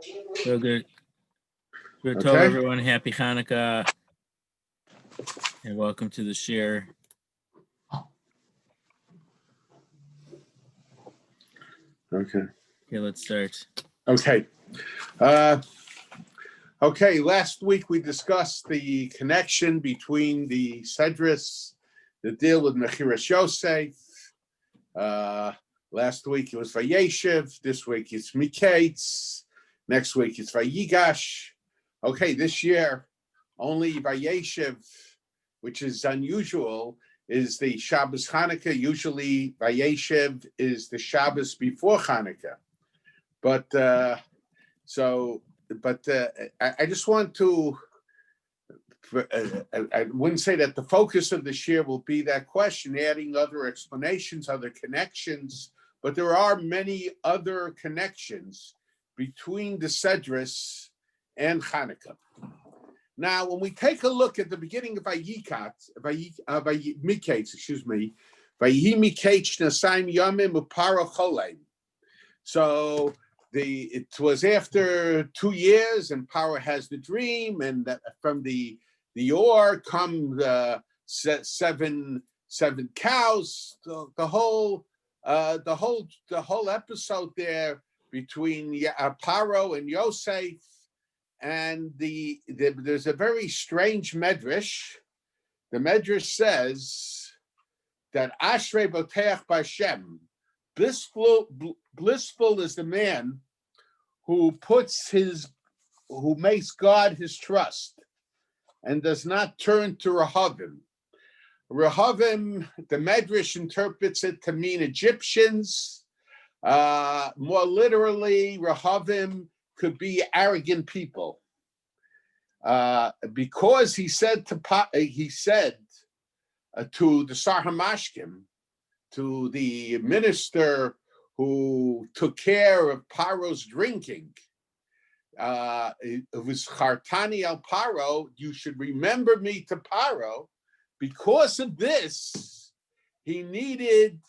So good. Good to Okay. everyone. Happy Hanukkah. And welcome to the share. Okay. Okay, let's start. Okay. Okay, last week we discussed the connection between the Sedris, the deal with Mechiras Yosef. Last week it was Vayeshev. This week it's Mikeitz. Next week it's Vayigash. Okay, this year only Vayeshev, which is unusual, is the Shabbos Hanukkah. Usually Vayeshev is the Shabbos before Hanukkah. But I just want to, I wouldn't say that the focus of this year will be that question, adding other explanations, other connections, but there are many other connections between the Sedris and Hanukkah. Now, when we take a look at the beginning of Mikeitz, Vayihi Mikeitz Nasaim Yamim Upara Choleim. So it was after 2 years, and Paro has the dream, and from the ore come the seven cows. The whole episode there between Paro and Yosef, and there's a very strange medrash. The medrash says that Ashrei Boteach B'Hashem, blissful is the man who makes God his trust and does not turn to Rehavim. Rehavim, the Medrash interprets it to mean Egyptians. More literally, Rehavim could be arrogant people. Because he said to the Sar Hamashkim, to the minister who took care of Paro's drinking, it was Chartani al Paro, you should remember me to Paro. Because of this, he needed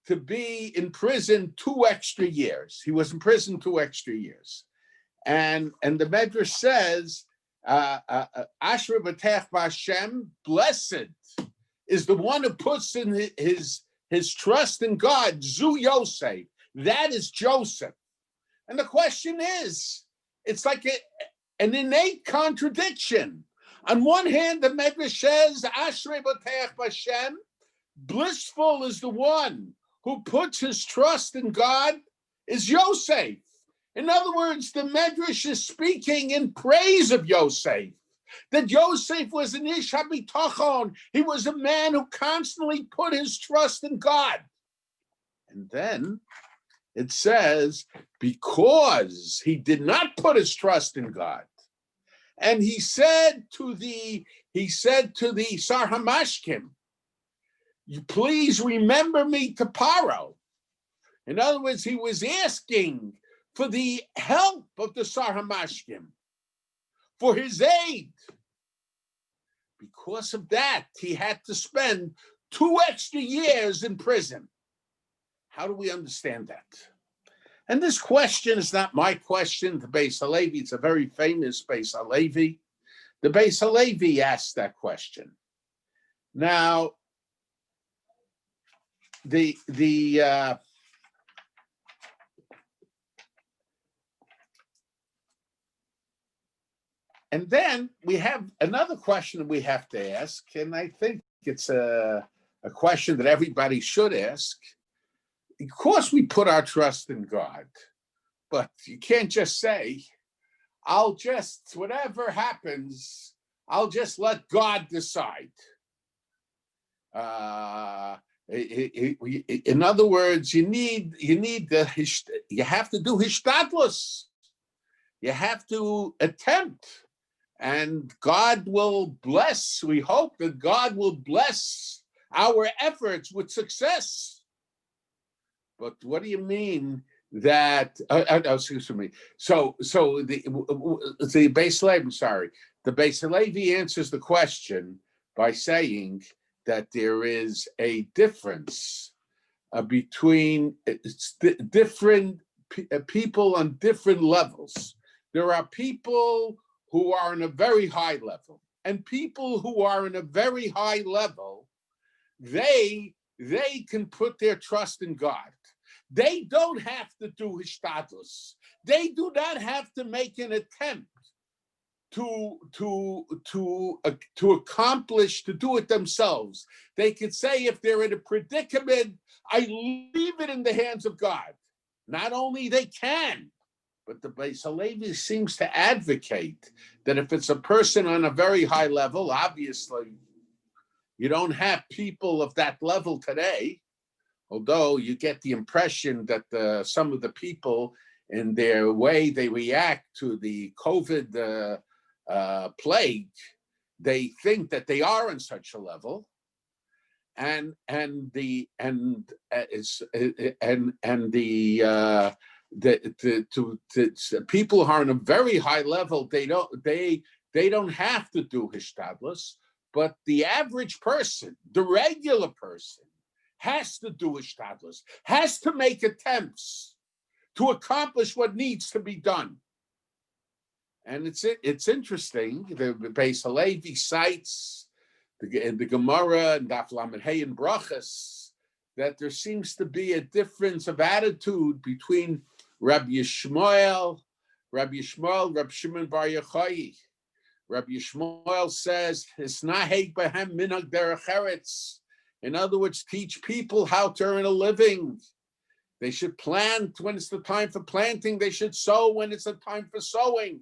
to be in prison 2 extra years. He was in prison 2 extra years. And the Medrash says, Asher B'Tech B'Hashem, blessed is the one who puts in his trust in God, Zu Yosef. That is Joseph. And the question is, it's like an innate contradiction. On one hand, the Medrash says, Ashrei B'Teach B'Hashem, blissful is the one who puts his trust in God, is Yosef. In other words, the Medrash is speaking in praise of Yosef. That Yosef was an Ish HaBitachon. He was a man who constantly put his trust in God. And then it says, because he did not put his trust in God, and he said to the Sar Hamashkim, you please remember me to Paro. In other words, he was asking for the help of the Sar Hamashkim, for his aid. Because of that, he had to spend 2 extra years in prison. How do we understand that? And this question is not my question. The Beis Halevi, it's a very famous Beis Halevi. The Beis Halevi asked that question. Now, and then we have another question that we have to ask, and I think it's a question that everybody should ask. Of course, we put our trust in God, but you can't just say, whatever happens, I'll just let God decide. In other words, you have to do Hishtadlus. You have to attempt, and God will bless. We hope that God will bless our efforts with success. But what do you mean that? Excuse me. So the Beis Halevi, the Beis Halevi answers the question by saying that there is a difference between different people on different levels. There are people who are on a very high level, and people who are in a very high level, they can put their trust in God. They don't have to do Hishtadlus. They do not have to make an attempt to accomplish, to do it themselves. They could say, if they're in a predicament, I leave it in the hands of God. Not only they can, but the Beis Halevi seems to advocate that if it's a person on a very high level, obviously, you don't have people of that level today, although you get the impression that some of the people, in their way they react to the COVID plague, they think that they are on such a level, and the people who are on a very high level, they don't have to do Hishtadlus, but the average person, the regular person, has to do Hishtadlus, has to make attempts to accomplish what needs to be done. And it's interesting. The Beis Halevi cites the Gemara and Daf Lamed Hey and Brachas that there seems to be a difference of attitude between Rabbi Shmuel, Rabbi Shimon Bar Yochai. Rabbi Shmuel says, "Hisnaheg behem minhag derech eretz." In other words, teach people how to earn a living. They should plant when it's the time for planting. They should sow when it's the time for sowing.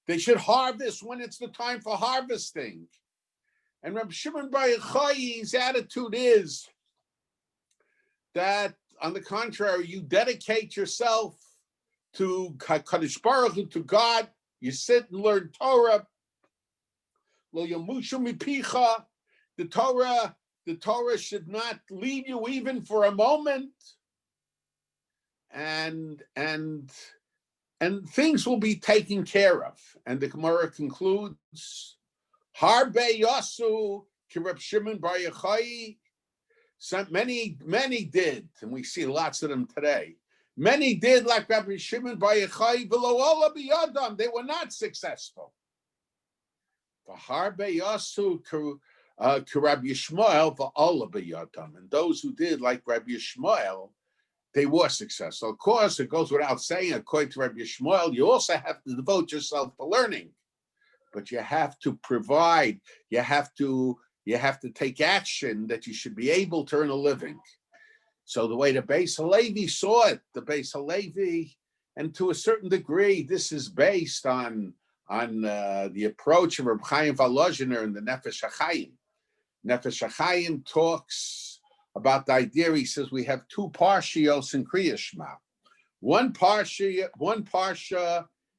They should harvest when it's the time for harvesting. And Rabbi Shimon Bar Yochai's attitude is that, on the contrary, you dedicate yourself to Kadosh Baruch Hu, to God. You sit and learn Torah. Lo yamushu mipicha. The Torah should not leave you even for a moment. And things will be taken care of. And the Gemara concludes, Harbe Yasu ki Reb Shimon Bar Yochai. Many did, and we see lots of them today. Many did like Rabbi Shimon Bar Yochai, v'lo ola biyadam. They were not successful. V'harbe Yasu ki Rabbi Yishmael v'ola biyadam. And those who did like Rabbi Yishmael, they were successful. Of course, it goes without saying, according to Rabbi Shmuel, you also have to devote yourself to learning, but you have to provide. You have to take action that you should be able to earn a living. So the way the Beis Halevi saw it, the Beis Halevi, and to a certain degree, this is based on the approach of Reb Chaim Volozhiner in the Nefesh HaChaim. Nefesh HaChaim talks about the idea. He says we have two parshios in Kriyas Shema. One parsha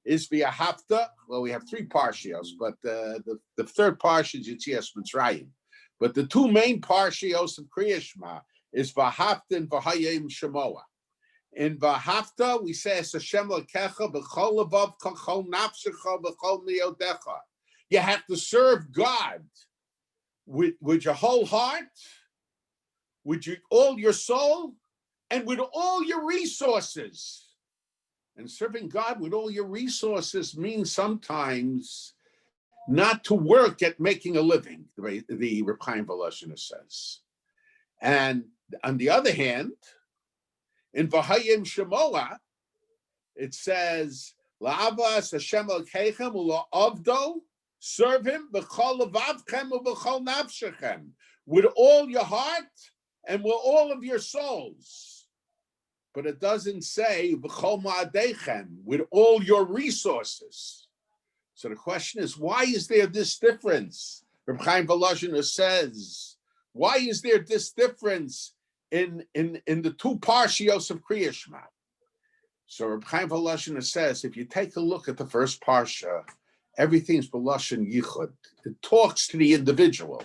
is via Hafta. Well, we have three parshios, but the third parsha is Yetzias Mitzrayim. But the two main parshios of Kriyas Shema is Vahafta and Vahayim Shemoah. In Vahafta, we say Es Hashem Elokecha b'chol levav b'chol nafshecha b'chol niyodecha. You have to serve God with your whole heart, with all your soul, and with all your resources. And serving God with all your resources means sometimes not to work at making a living, the Reb Chaim Volozhiner says. And on the other hand, in Vahayim Shemoah, it says, La'avas Hashem Elokeichem u'la'avdo, serve Him b'chol levavchem u'b'chol nafshechem, with all your heart and with all of your souls. But it doesn't say v'chol ma'adechem, with all your resources. So the question is, why is there this difference? Reb Chaim Volozhiner says, why is there this difference in the two parshios of Kriyas Shema? So Reb Chaim Volozhiner says, if you take a look at the first parsha, everything's b'lashon yichud. It talks to the individual.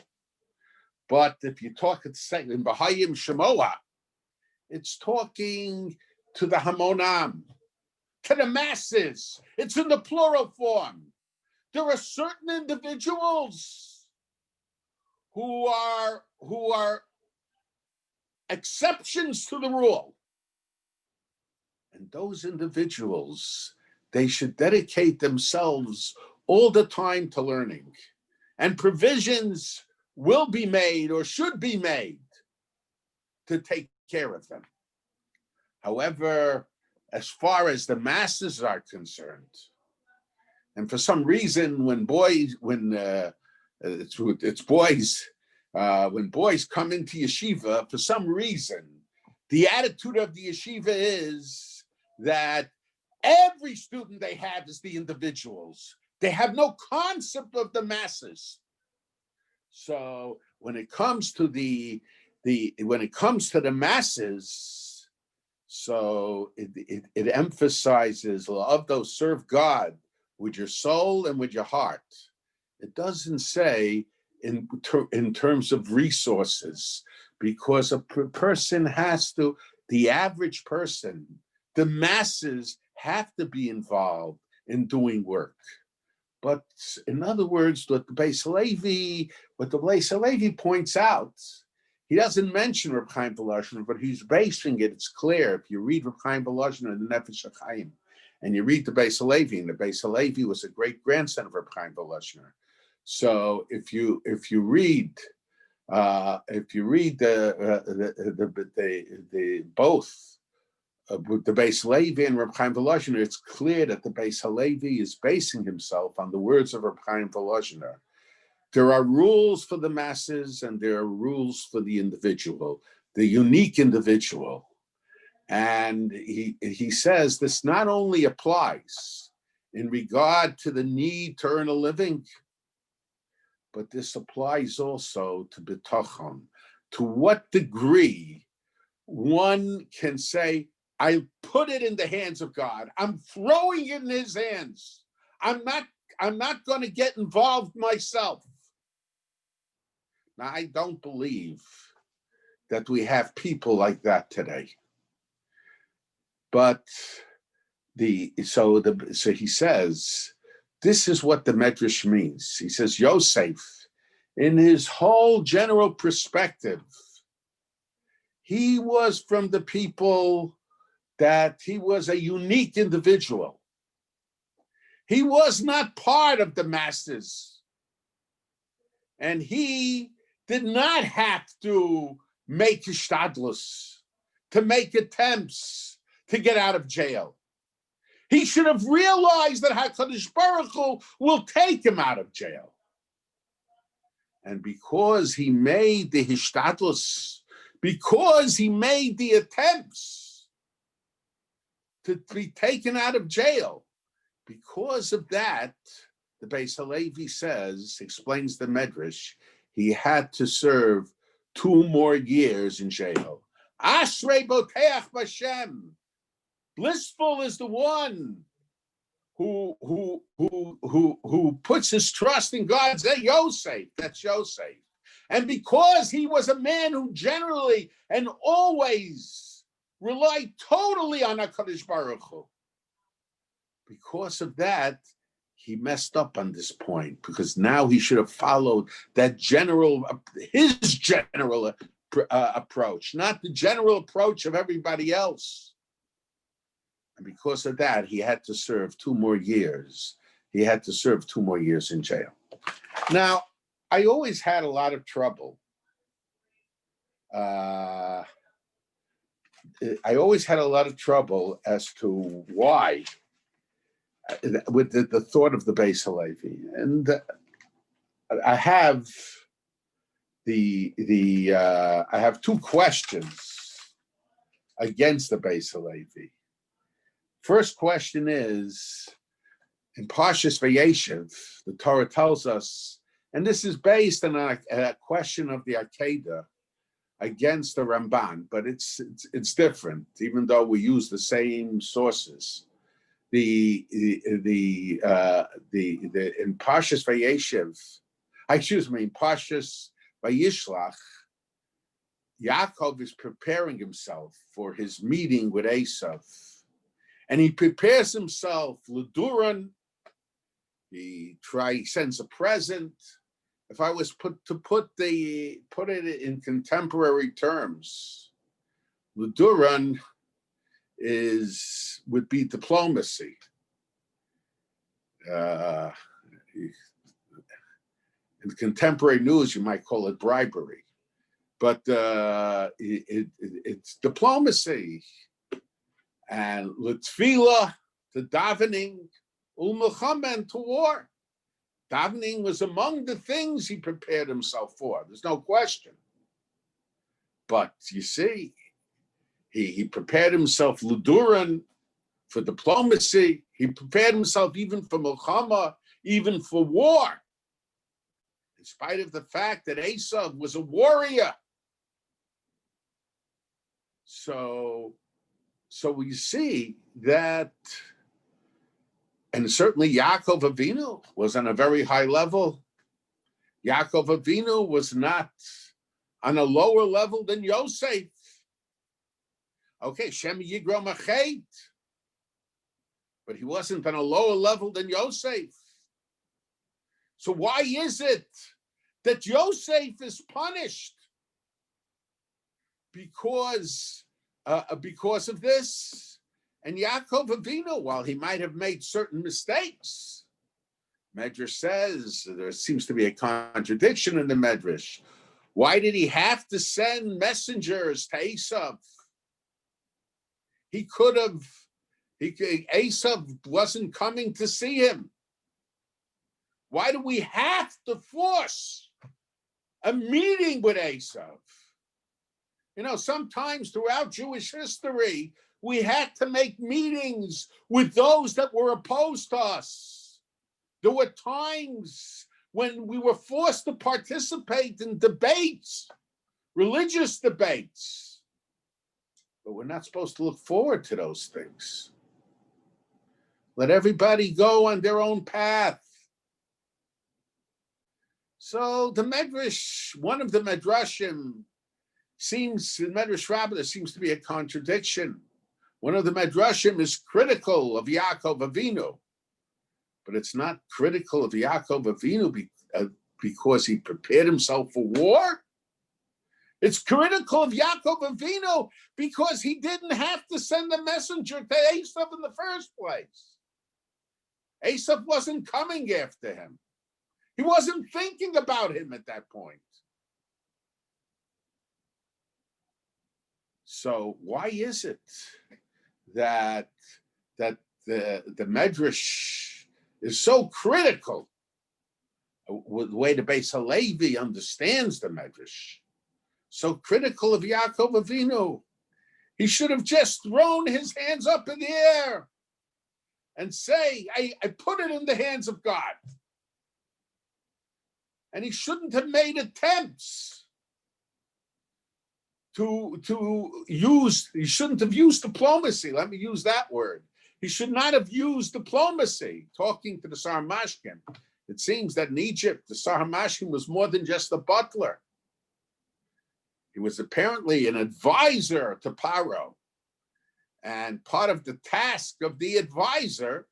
But if you talk at the second, in Vahayim Shemoah, it's talking to the Hamonam, to the masses. It's in the plural form. There are certain individuals who are exceptions to the rule. And those individuals, they should dedicate themselves all the time to learning. And provisions will be made or should be made to take care of them. However, as far as the masses are concerned, and for some reason, when boys come into yeshiva, for some reason, the attitude of the yeshiva is that every student they have is the individuals. They have no concept of the masses. So when it comes to the masses, so it emphasizes love those serve God with your soul and with your heart. It doesn't say in terms of resources, because a person has to, the average person, the masses have to be involved in doing work. But in other words, what the Beis Halevi points out, he doesn't mention Reb Chaim Volozhiner, but he's basing it. It's clear if you read Reb Chaim Volozhiner in the Nefesh HaChaim, and you read the Beis Halevi, and the Beis Halevi was a great grandson of Reb Chaim Volozhiner. So if you read both. With the Beis Halevi and Reb Chaim Volozhiner, it's clear that the Beis Halevi is basing himself on the words of Reb Chaim Volozhiner. There are rules for the masses and there are rules for the individual, the unique individual. And he says this not only applies in regard to the need to earn a living, but this applies also to bitachon. To what degree one can say, I put it in the hands of God. I'm throwing it in his hands. I'm not going to get involved myself. Now, I don't believe that we have people like that today. But so he says, this is what the Medrash means. He says, Yosef, in his whole general perspective, he was from the people that he was a unique individual. He was not part of the masses. And he did not have to make Hishtadlus, to make attempts to get out of jail. He should have realized that HaKadosh Baruch Hu will take him out of jail. And because he made the Hishtadlus, because he made the attempts to be taken out of jail, because of that, the Beis Halevi explains the Medrash, he had to serve 2 more years in jail. Ashrei boteach b'Hashem. Blissful is the one who puts his trust in God. Yosef, that's Yosef. And because he was a man who generally and always relied totally on HaKadosh Baruch Hu, because of that, he messed up on this point, because now he should have followed his general approach, not the general approach of everybody else. And because of that, he had to serve 2 more years. He had to serve 2 more years in jail. Now, I always had a lot of trouble. As to why, with the thought of the Beis Halevi, and I have I have 2 questions against the Beis Halevi. First question is, in Parshas Vayeshev, the Torah tells us, and this is based on a question of the Akedah against the Ramban, but it's different, even though we use the same sources. In Parshas Vayeshev, in Parshas Vayishlach, Yaakov is preparing himself for his meeting with Esav, and he prepares himself l'duran. He sends a present. If I was put it in contemporary terms, l'duran is would be diplomacy. In contemporary news, you might call it bribery, but it's diplomacy. And l'tfila, to davening, ul'melchama, to war. Davening was among the things he prepared himself for. There's no question. But you see, he prepared himself l'duran, for diplomacy. He prepared himself even for milchama, even for war. In spite of the fact that Esav was a warrior. So we see that, and certainly Yaakov Avinu was on a very high level. Yaakov Avinu was not on a lower level than Yosef. Okay, Shem Yigro Machet, but he wasn't on a lower level than Yosef. So why is it that Yosef is punished? Because of this. And Yaakov Avinu, while he might have made certain mistakes, Medrash says there seems to be a contradiction in the Medrash. Why did he have to send messengers to Esav? Esav wasn't coming to see him. Why do we have to force a meeting with Esav? You know, sometimes throughout Jewish history, we had to make meetings with those that were opposed to us. There were times when we were forced to participate in debates, religious debates. But we're not supposed to look forward to those things. Let everybody go on their own path. So the Medrash, one of the Medrashim, in Medrash Rabbi, there seems to be a contradiction. One of the Medrashim is critical of Yaakov Avinu, but it's not critical of Yaakov Avinu because he prepared himself for war. It's critical of Yaakov Avinu because he didn't have to send a messenger to Esav in the first place. Esav wasn't coming after him. He wasn't thinking about him at that point. So why is it that the Medrash is so critical with the way the Beis Halevi understands the Medrash? So critical of Yaakov Avinu. He should have just thrown his hands up in the air and say, I put it in the hands of God. And he shouldn't have made attempts he shouldn't have used diplomacy. Let me use that word. He should not have used diplomacy. Talking to the Sar Mashkin, it seems that in Egypt, the Sar Mashkin was more than just a butler. He was apparently an advisor to Paro. And part of the task of the advisor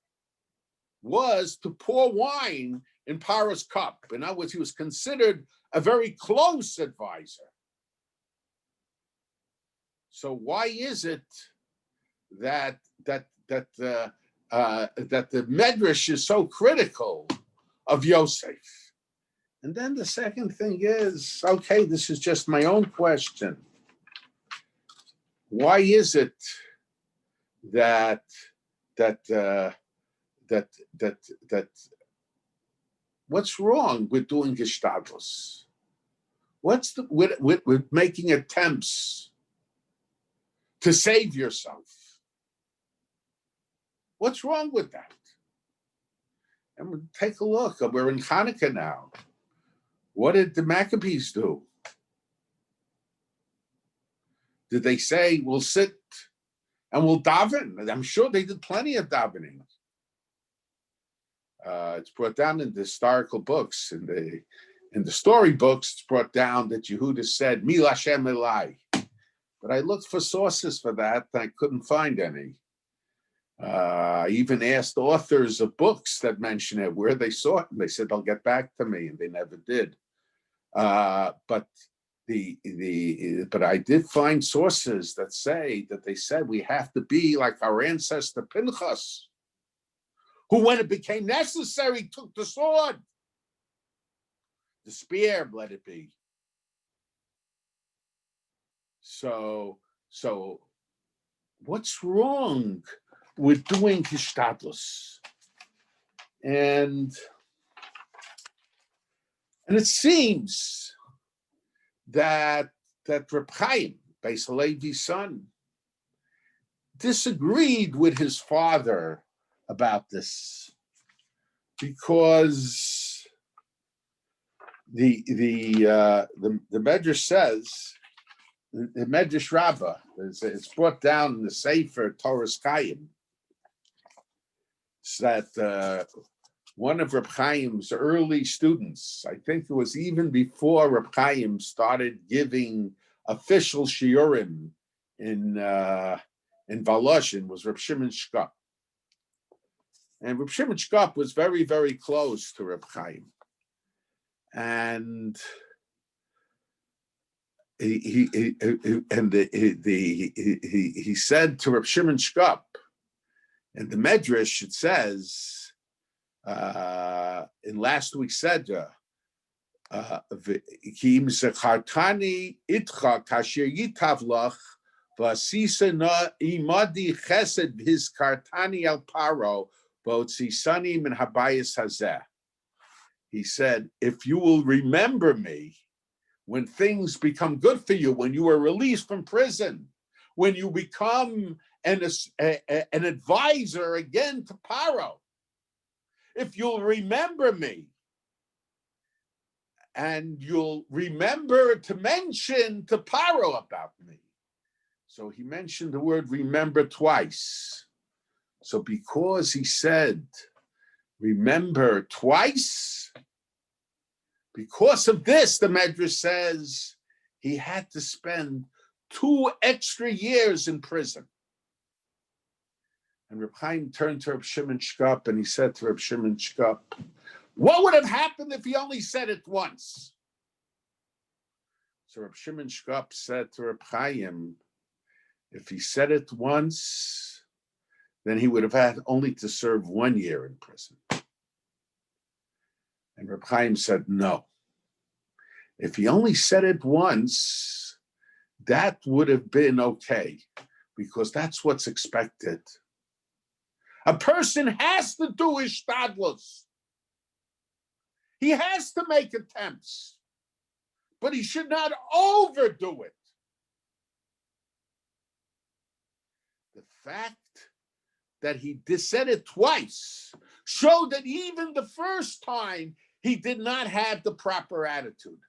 was to pour wine in Paro's cup. In other words, he was considered a very close advisor. So why is it that the Medrash is so critical of Yosef? And then the second thing is, okay, this is just my own question. Why is it that what's wrong with doing Hishtadlus? What's with making attempts to save yourself? What's wrong with that? And we'll take a look. We're in Hanukkah now. What did the Maccabees do? Did they say, we'll sit and we'll daven? I'm sure they did plenty of davening. It's brought down in the historical books. In the story books, it's brought down that Yehuda said, Mil Hashem Elai. But I looked for sources for that, and I couldn't find any. I even asked authors of books that mention it, where they saw it, and they said they'll get back to me, and they never did. But but I did find sources that say that they said we have to be like our ancestor Pinchas, who, when it became necessary, took the sword, the spear, let it be. So what's wrong with doing Hishtadlus? And it seems that Reb Chaim, Beis Halevi's son, disagreed with his father about this, because the Medrash says, the Medrash Rabbi, it's brought down in the Sefer Torah's Chaim, that one of Reb Chaim's early students, I think it was even before Reb Chaim started giving official shiurim in Volozhin, was Reb Shimon Shkop. And Reb Shimon Shkop was very, very close to Reb Chaim. And he said to Reb Shimon Shkop, and the Medrash, it says, in last week's Sedra, Kim Zekhartani Itcha Kasher Yitavlach Vasisa Na Imadi Chesed His Kartani Al Paro Botzisani Min Habayis Hazeh. He said, if you will remember me when things become good for you, when you are released from prison, when you become an advisor again to Paro, if you'll remember me, and you'll remember to mention to Paro about me. So he mentioned the word remember twice. So because he said remember twice, because of this, the Medrash says he had to spend 2 extra years in prison. And Reb Chaim turned to Reb Shimon Shkop and he said to Reb Shimon Shkop, what would have happened if he only said it once? So Reb Shimon Shkop said to Reb Chaim, if he said it once, then he would have had only to serve 1 year in prison. And Reb Chaim said, no. If he only said it once, that would have been okay, because that's what's expected. A person has to do Hishtadlus. He has to make attempts, but he should not overdo it. The fact that he said it twice showed that even the first time he did not have the proper attitude.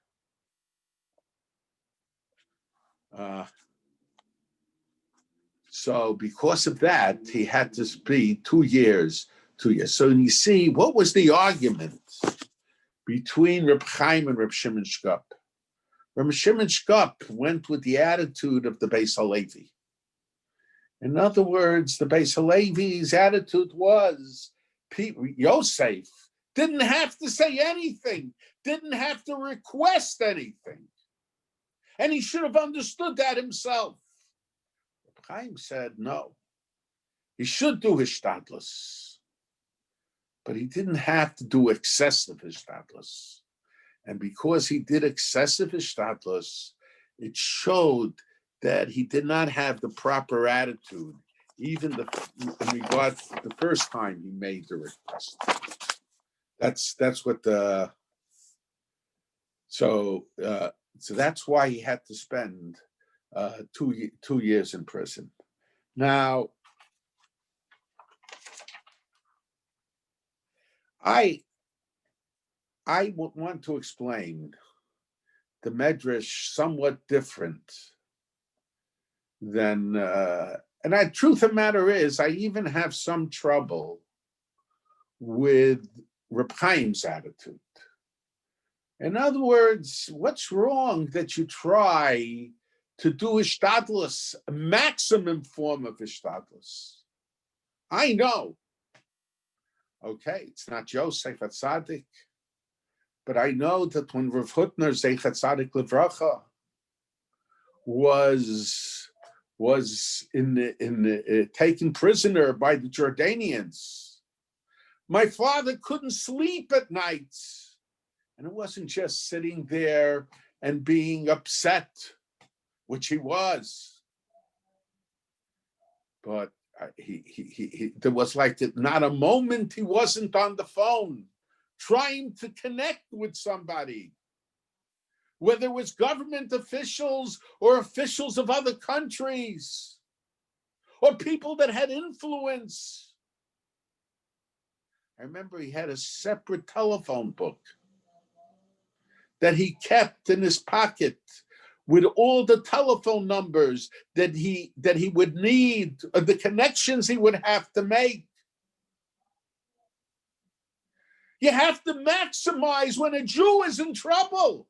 So because of that, he had to be 2 years. So you see, what was the argument between Reb Chaim and Reb Shimon Shkop? Reb Shimon Shkop went with the attitude of the Beis Halevi. In other words, the Beis Halevi's attitude was, Yosef didn't have to say anything, didn't have to request anything. And he should have understood that himself. Reb Chaim said, no, he should do Hishtadlus, but he didn't have to do excessive Hishtadlus. And because he did excessive Hishtadlus, it showed that he did not have the proper attitude, even in regard to the first time he made the request. That's what the so that's why he had to spend 2 years in prison. Now, I want to explain the Medrash somewhat different than, and the truth of the matter is, I even have some trouble with Reb Chaim's attitude. In other words, what's wrong that you try to do Hishtadlus, a maximum form of Hishtadlus? I know, okay, it's not Yosef HaTzadik, but I know that when Rav Hutner Zeichat Tzadik Livracha, was taken prisoner by the Jordanians, my father couldn't sleep at nights. And it wasn't just sitting there and being upset, which he was, but there was like not a moment he wasn't on the phone trying to connect with somebody, whether it was government officials or officials of other countries or people that had influence. I remember he had a separate telephone book that he kept in his pocket with all the telephone numbers that he would need, the connections he would have to make. You have to maximize when a Jew is in trouble,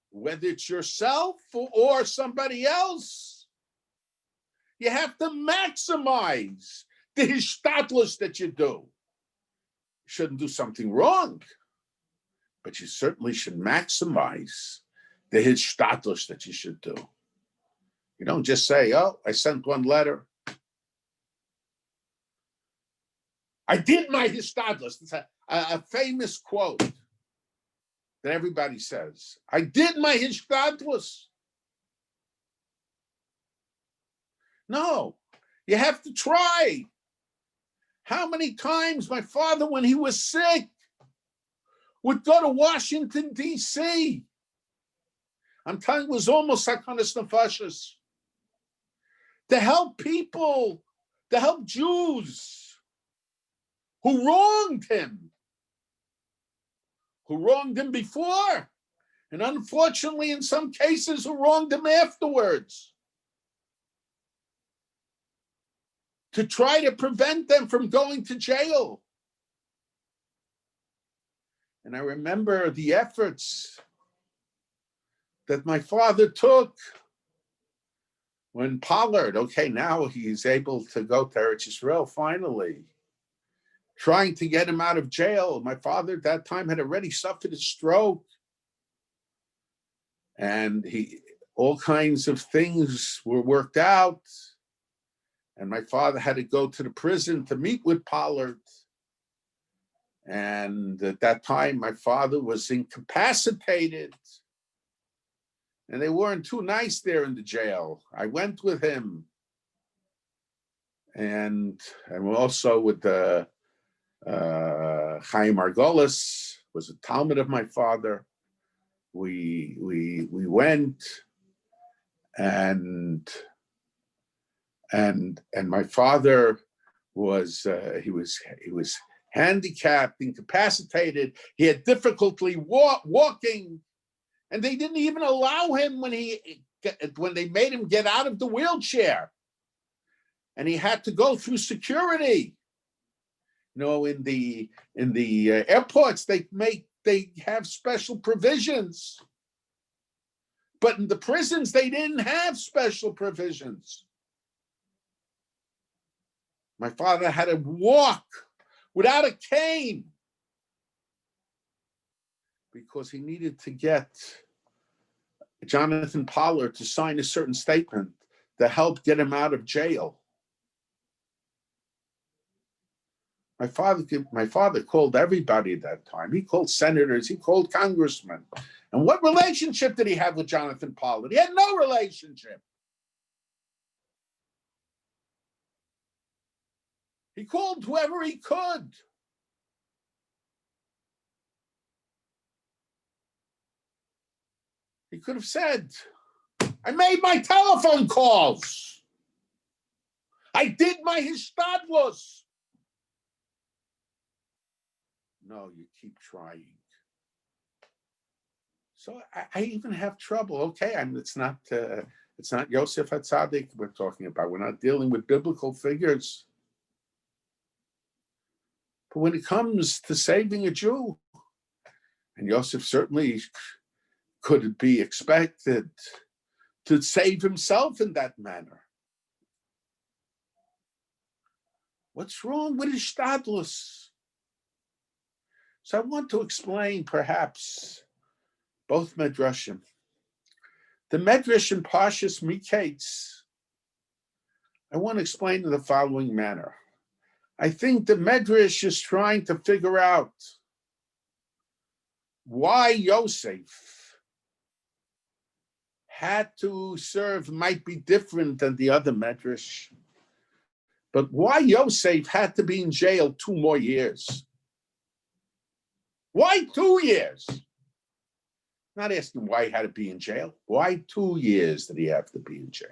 whether it's yourself or somebody else. You have to maximize the Hishtadlus that you do. You shouldn't do something wrong, but you certainly should maximize the Hishtadlus that you should do. You don't just say, oh, I sent one letter. I did my Hishtadlus. It's a famous quote that everybody says. I did my Hishtadlus. No, you have to try. How many times my father, when he was sick, would go to Washington, D.C. I'm telling you, it was almost sakonas nefashos, to help people, to help Jews who wronged him before, and unfortunately, in some cases, who wronged him afterwards, to try to prevent them from going to jail. And I remember the efforts that my father took when Pollard, okay, now he's able to go to Eretz Yisrael finally, trying to get him out of jail. My father at that time had already suffered a stroke, and all kinds of things were worked out. And my father had to go to the prison to meet with Pollard. And at that time, my father was incapacitated. And they weren't too nice there in the jail. I went with him. And also with the Chaim Margolis, was a Talmud of my father. We went, and my father was he was handicapped, incapacitated. He had difficulty walking, and they didn't even allow him when they made him get out of the wheelchair, and he had to go through security. You know, in the airports, they have special provisions, but in the prisons they didn't have special provisions. My father had to walk without a cane because he needed to get Jonathan Pollard to sign a certain statement to help get him out of jail. My father called everybody at that time. He called senators, he called congressmen. And what relationship did he have with Jonathan Pollard? He had no relationship. He called whoever he could. He could have said, I made my telephone calls. I did my Hishtadlus. No, you keep trying. So I even have trouble. Okay, it's not Yosef HaTzadik we're talking about. We're not dealing with biblical figures. But when it comes to saving a Jew, and Yosef certainly could be expected to save himself in that manner. What's wrong with Hishtadlus? So I want to explain perhaps both Medrashim. The Medrash in Parshas Mikeitz, I want to explain in the following manner. I think the Medrash is trying to figure out why Yosef had to serve, might be different than the other Medrash, but why Yosef had to be in jail 2 more years. Why 2 years? Not asking why he had to be in jail. Why 2 years did he have to be in jail?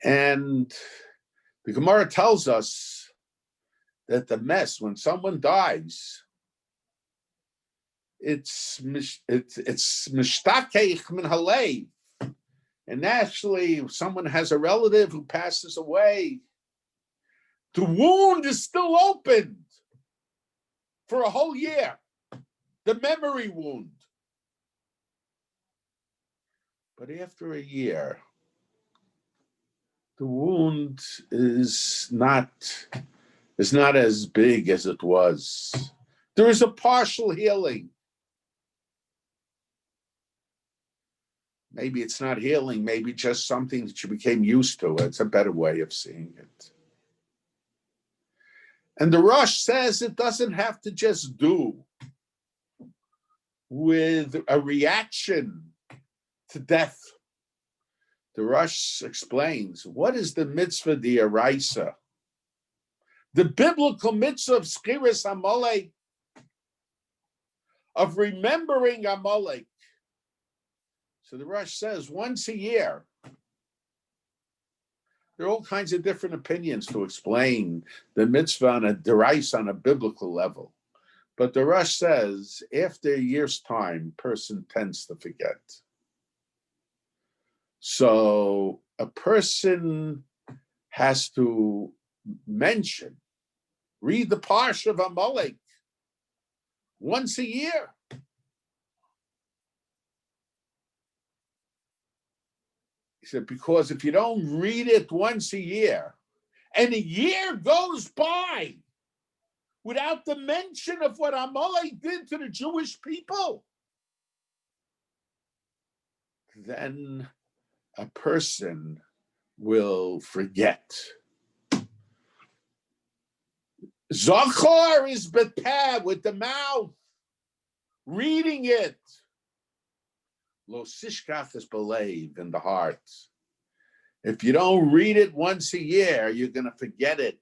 And the Gemara tells us that the mess, when someone dies, it's mishtakeich min halev. And naturally, if someone has a relative who passes away, the wound is still opened for a whole year. The memory wound. But after a year, the wound is not as big as it was. There is a partial healing. Maybe it's not healing, maybe just something that you became used to. It's a better way of seeing it. And the Rosh says it doesn't have to just do with a reaction to death. The Rosh explains, what is the mitzvah d'oraisa? The biblical mitzvah of Schiras Amalek, of remembering Amalek. So the Rosh says once a year. There are all kinds of different opinions to explain the mitzvah on a d'oraisa on a biblical level. But the Rosh says after a year's time, person tends to forget. So a person has to read the Parshas of Amalek once a year. He said, because if you don't read it once a year, and a year goes by without the mention of what Amalek did to the Jewish people, then a person will forget. Zachor is beteh, with the mouth, reading it. Lo sishkach is believe, in the heart. If you don't read it once a year, you're going to forget it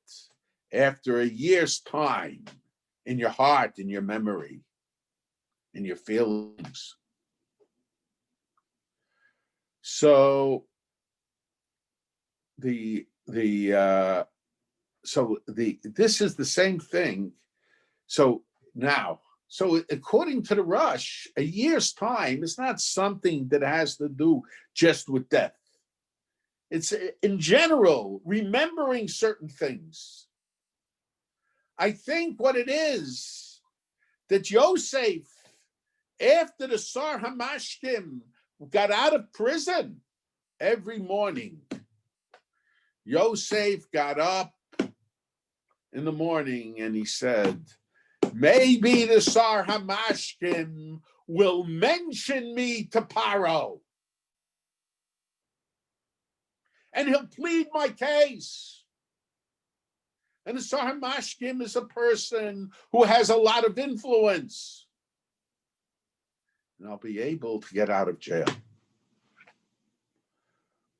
after a year's time in your heart, in your memory, in your feelings. So this is the same thing. So according to the Rosh, a year's time is not something that has to do just with death. It's in general, remembering certain things. I think what it is, that Yosef, after the Sar Hamashkim got out of prison, every morning, Yosef got up in the morning and he said, maybe the Sar Hamashkim will mention me to Paro. And he'll plead my case. And the Sar Hamashkim is a person who has a lot of influence. And I'll be able to get out of jail.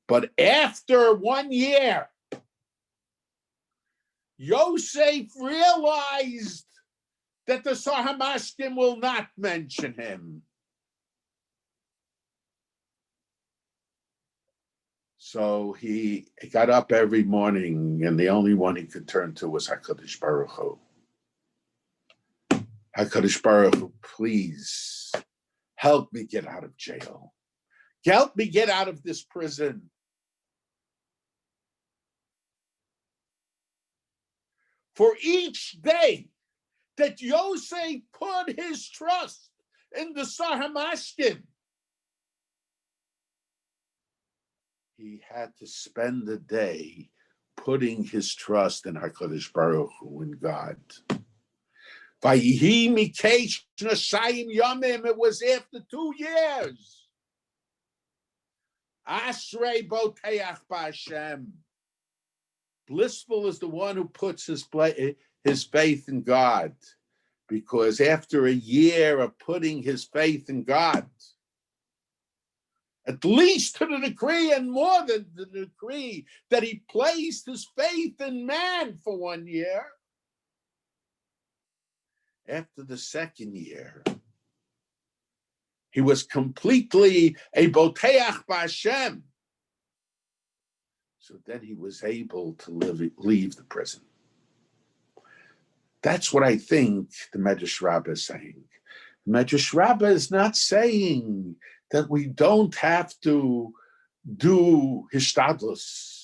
But after 1 year, Yosef realized that the Sar Hamashkim will not mention him. So he got up every morning, and the only one he could turn to was HaKadosh Baruch Hu. HaKadosh Baruch Hu, please help me get out of jail. Help me get out of this prison. For each day that Yosef put his trust in the Sar Hamashkim, he had to spend the day putting his trust in HaKadosh Baruch Hu, in God. Vayihi Mikeitz Nashayim Yamim, it was after 2 years Ashrei boteach b'Hashem. Blissful is the one who puts his faith in God, because after a year of putting his faith in God, at least to the degree and more than the degree that he placed his faith in man for 1 year, after the second year, he was completely a boteach b'Hashem. So then he was able to leave the prison. That's what I think the Medrash Rabbah is saying. The Medrash Rabbah is not saying that we don't have to do Hishtadlus.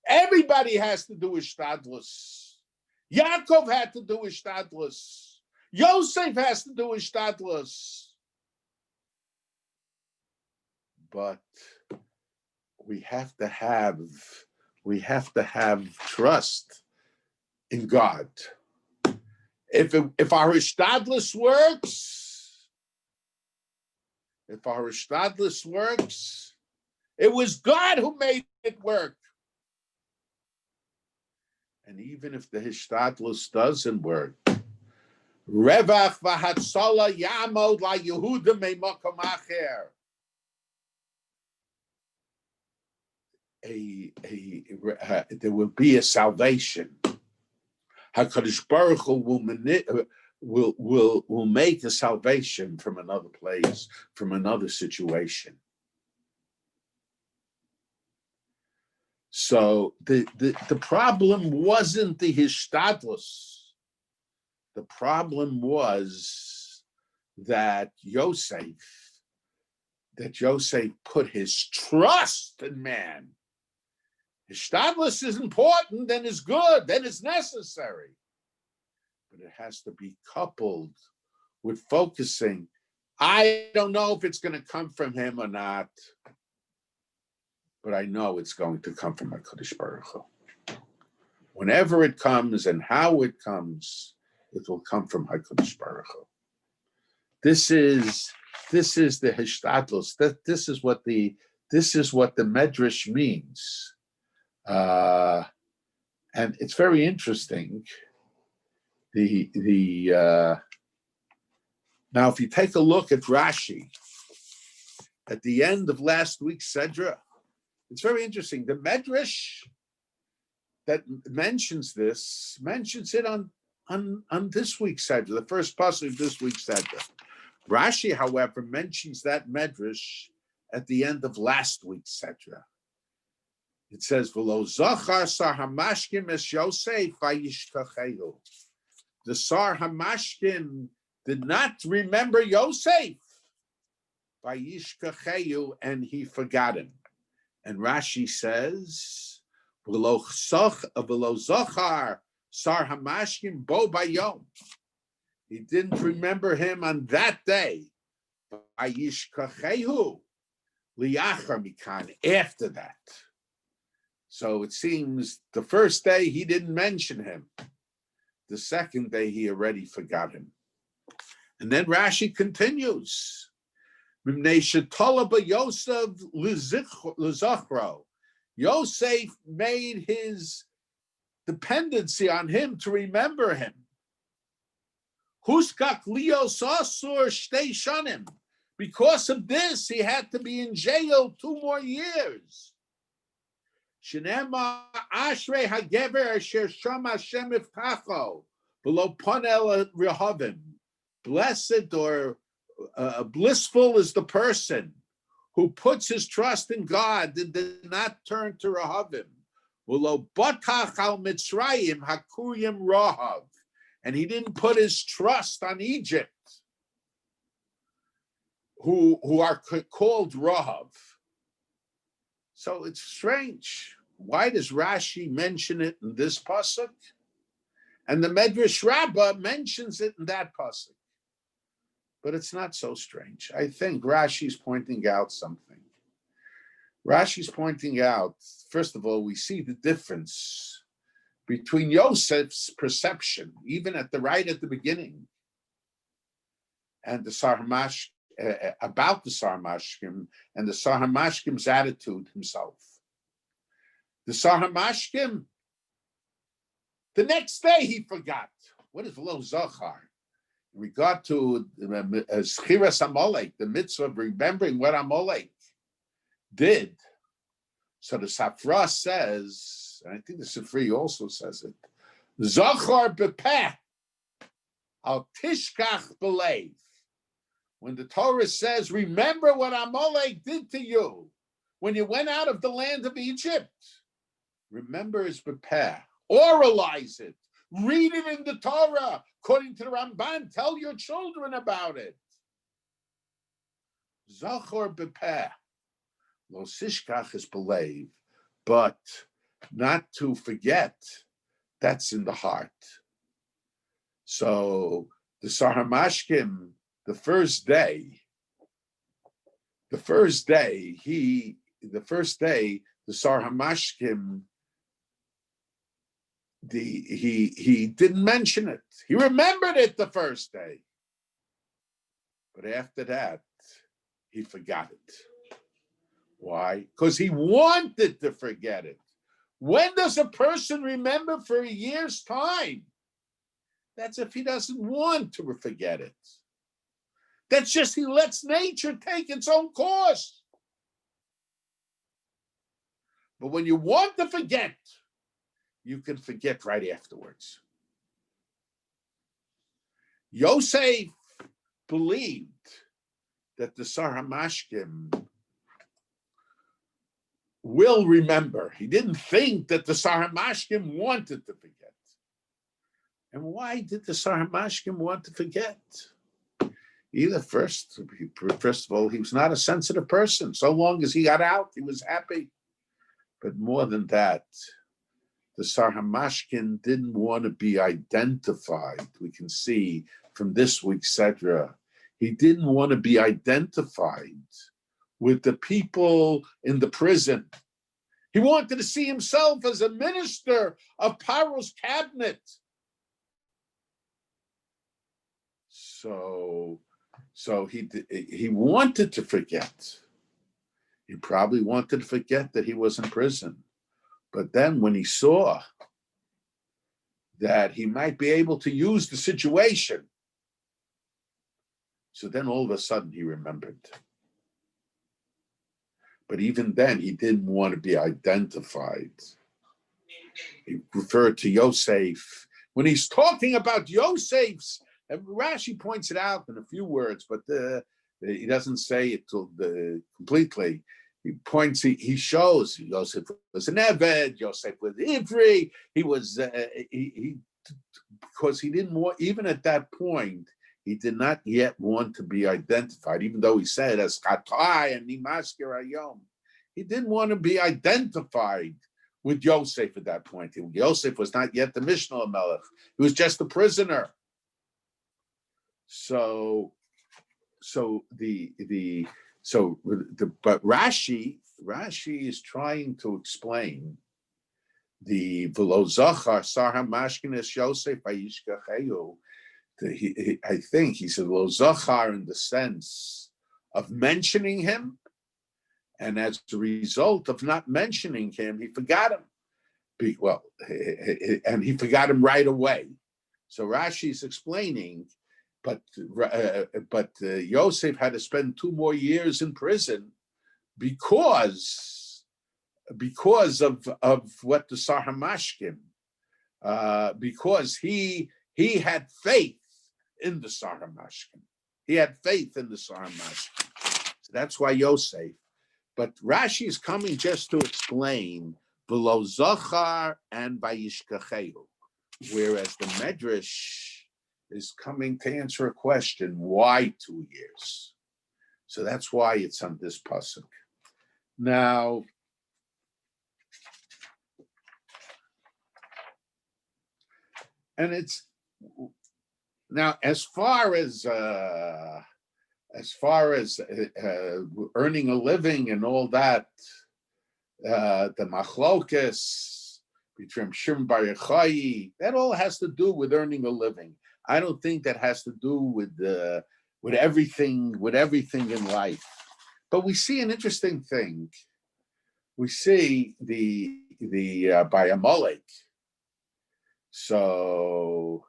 Everybody has to do Hishtadlus. Yaakov had to do Hishtadlus. Yosef has to do Hishtadlus. But we have to have trust in God. If our Hishtadlus works, it was God who made it work. And even if the Hishtadlus doesn't work, Revach v'Hatzalah yamod la Yehuda me'makom acher. There will be a salvation. HaKadosh Baruch Hu will make a salvation from another place, from another situation. So the problem wasn't the Hishtadlus. The problem was that Yosef put his trust in man. Hishtadlus is important, then it's good, then it's necessary. But it has to be coupled with focusing. I don't know if it's going to come from him or not, but I know it's going to come from HaKadosh Baruch Hu. Whenever it comes and how it comes, it will come from HaKadosh Baruch Hu. This is the Hishtadlus. This is what the Medrash means. And it's very interesting. Now, if you take a look at Rashi at the end of last week's Sedra, it's very interesting. The Medrash that mentions it on this week's Sedra, the first passage of this week's Sedra. Rashi, however, mentions that Medrash at the end of last week's Sedra. It says, "V'lo zachar sar hamashkim es Yosef vayishtachehu." The sar hamashkim did not remember Yosef, vayishtachehu, and he forgot him. And Rashi says, "V'lo zachar sar hamashkim bo bayom." He didn't remember him on that day. Vayishtachehu liachar mikan, after that. So it seems the first day he didn't mention him. The second day he already forgot him. And then Rashi continues. Yosef made his dependency on him to remember him. Because of this, he had to be in jail 2 more years. Shenema Ashrei Hagever Asher Shama Hashem Iftacho Below Panel Rehavim. Blessed or blissful is the person who puts his trust in God and did not turn to Rehavim. Below Batach al Mitzrayim Hakuyim Rahav, and he didn't put his trust on Egypt, who are called Rahav. So it's strange. Why does Rashi mention it in this pasuk? And the Medrash Rabbah mentions it in that pasuk. But it's not so strange. I think Rashi's pointing out something. Rashi's pointing out, first of all, we see the difference between Yosef's perception, even at the beginning, and the Sar HaMashkim. about the Sar Mashkim and the Sar Mashkim's attitude himself. The Sar Mashkim, the next day he forgot. What is Lo Zachar? In regard to Schiras Amalek, the mitzvah of remembering what Amalek did. So the Safra says, and I think the Sifri also says it, Zachar bepeh, al tishkach belev. When the Torah says, remember what Amalek did to you when you went out of the land of Egypt. Remember his bepeh. Oralize it. Read it in the Torah. According to the Ramban, tell your children about it. Zachor bepeh. Lo sishkach is believe, but not to forget, that's in the heart. So the Sar Mashkim, the first day, the Sar Mashkim, he didn't mention it. He remembered it the first day. But after that, he forgot it. Why? Because he wanted to forget it. When does a person remember for a year's time? That's if he doesn't want to forget it. That's just he lets nature take its own course. But when you want to forget, you can forget right afterwards. Yosef believed that the Sar Mashkim will remember. He didn't think that the Sar Mashkim wanted to forget. And why did the Sar Mashkim want to forget? First of all, he was not a sensitive person. So long as he got out, he was happy. But more than that, the Sar Mashkim didn't want to be identified. We can see from this week's Sedra, he didn't want to be identified with the people in the prison. He wanted to see himself as a minister of Paro's cabinet. So he wanted to forget. He probably wanted to forget that he was in prison. But then when he saw that he might be able to use the situation, so then all of a sudden he remembered. But even then, he didn't want to be identified. He referred to Yosef. When he's talking about Yosef's, and Rashi points it out in a few words, but he doesn't say it completely. He shows Yosef was an Eved, Yosef was Ivri. He was, because he didn't want, even at that point, he did not yet want to be identified, even though he said, as Chatai and Nimaskir Ayom. He didn't want to be identified with Yosef at that point. Yosef was not yet the Mishnah Melech. He was just a prisoner. But Rashi is trying to explain the V'lo Zachar Sar HaMashkin Yosef Vayishkachehu. I think he said Lo Zachar in the sense of mentioning him, and as a result of not mentioning him, he forgot him. And he forgot him right away. So Rashi is explaining, but Yosef had to spend 2 more years in prison because of what the Sar HaMashkim, because he had faith in the Sar HaMashkim. He had faith in the Sar HaMashkim. So that's why Yosef. But Rashi is coming just to explain V'lo Zachar and Vayishkachehu, whereas the Medrash is coming to answer a question, why 2 years? So that's why it's on this pasuk. Now, and it's now as far as earning a living and all that, the machlokas between Shimon Bar Yochai, that all has to do with earning a living. I don't think that has to do with with everything in life. But we see an interesting thing. We see the by Amalek. So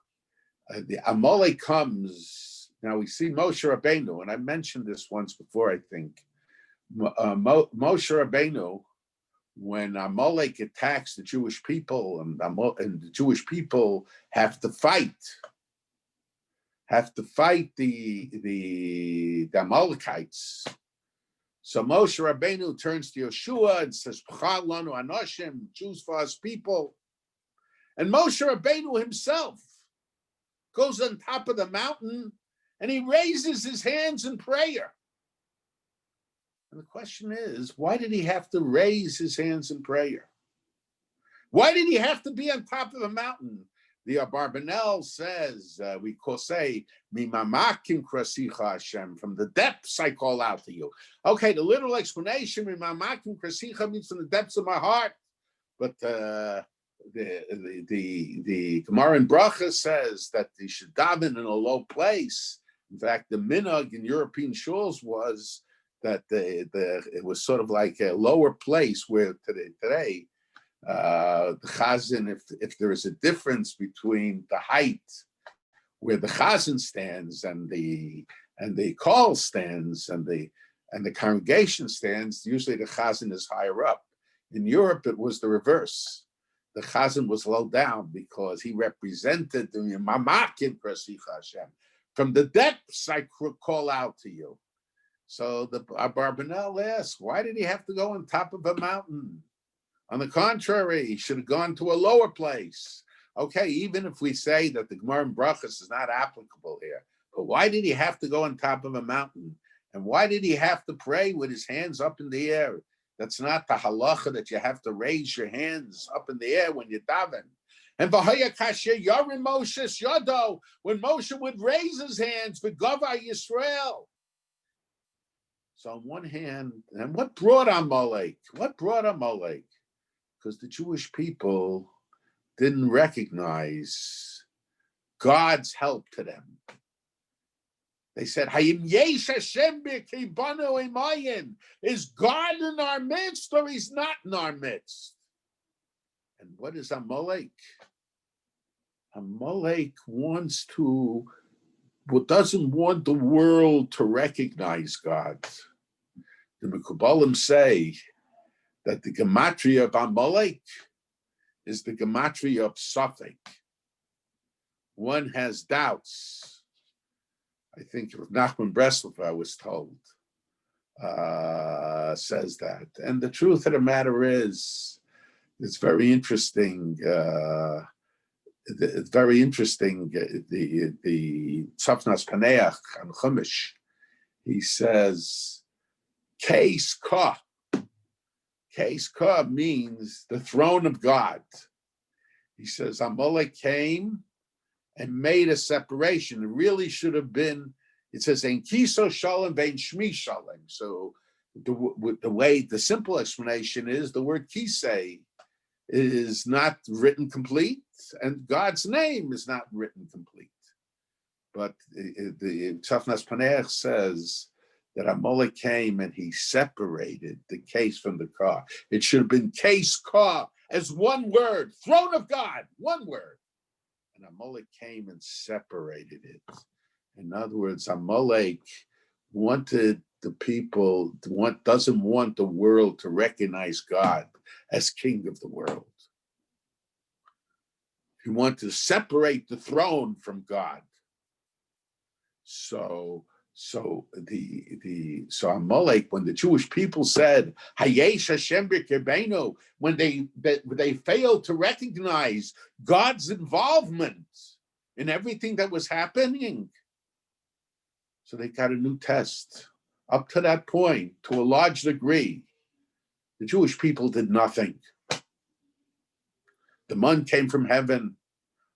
the Amalek comes. Now we see Moshe Rabbeinu, and I mentioned this once before, I think. Moshe Rabbeinu, when Amalek attacks the Jewish people, and the Jewish people have to fight the Amalekites. So Moshe Rabbeinu turns to Yeshua and says, "B'chal lanu anoshim," choose for us people. And Moshe Rabbeinu himself goes on top of the mountain and he raises his hands in prayer. And the question is, why did he have to raise his hands in prayer? Why did he have to be on top of a mountain? The Abarbanel says, we say, "Mimamakim krasicha Hashem," from the depths I call out to you. Okay, the literal explanation, "Mimamakim krasicha," means from the depths of my heart. But the Gemara in Bracha says that you should daven in a low place. In fact, the minhag in European shuls was that it was sort of like a lower place where today the chazan, if there is a difference between the height where the chazan stands and the call stands and the congregation stands, usually the chazan is higher up. In Europe, it was the reverse. The chazan was low down because he represented the mamakim krasicha Hashem. From the depths I call out to you. So the Abarbanel asks, why did he have to go on top of a mountain? On the contrary, he should have gone to a lower place. Okay, even if we say that the Gemara in Brachas is not applicable here, but why did he have to go on top of a mountain? And why did he have to pray with his hands up in the air? That's not the halacha that you have to raise your hands up in the air when you're daven. And Moshe Yado, when Moshe would raise his hands for Gava Yisrael. So on one hand, and what brought Amalek? Because the Jewish people didn't recognize God's help to them. They said, "Hayim yesh Hashem b'kibanu imayin." Is God in our midst or he's not in our midst? And what is Amalek? Amalek doesn't want the world to recognize God. The Mekubalim say that the gematria of Amalek is the gematria of Safek. One has doubts. I think Nachman Breslov, I was told, says that. And the truth of the matter is, it's very interesting. It's very interesting. The Tzafnas Paneach on Chumash, he says, Keis Ka. Keis Ka means the throne of God. He says Amalek came and made a separation. It really should have been, it says, Ein Kiso Shalom Vein Shmi Shalom. So the simple explanation is the word Kisei is not written complete, and God's name is not written complete. But the Tzafnas Paneach says that Amalek came and he separated the case from the car. It should have been case car as one word, throne of God, one word. And Amalek came and separated it. In other words, Amalek wanted the people, doesn't want the world to recognize God as king of the world. He wanted to separate the throne from God. So Amalek, when the Jewish people said Hayesh Hashem b'kirbeinu, when they failed to recognize God's involvement in everything that was happening, so they got a new test. Up to that point, to a large degree, the Jewish people did nothing. The man came from heaven.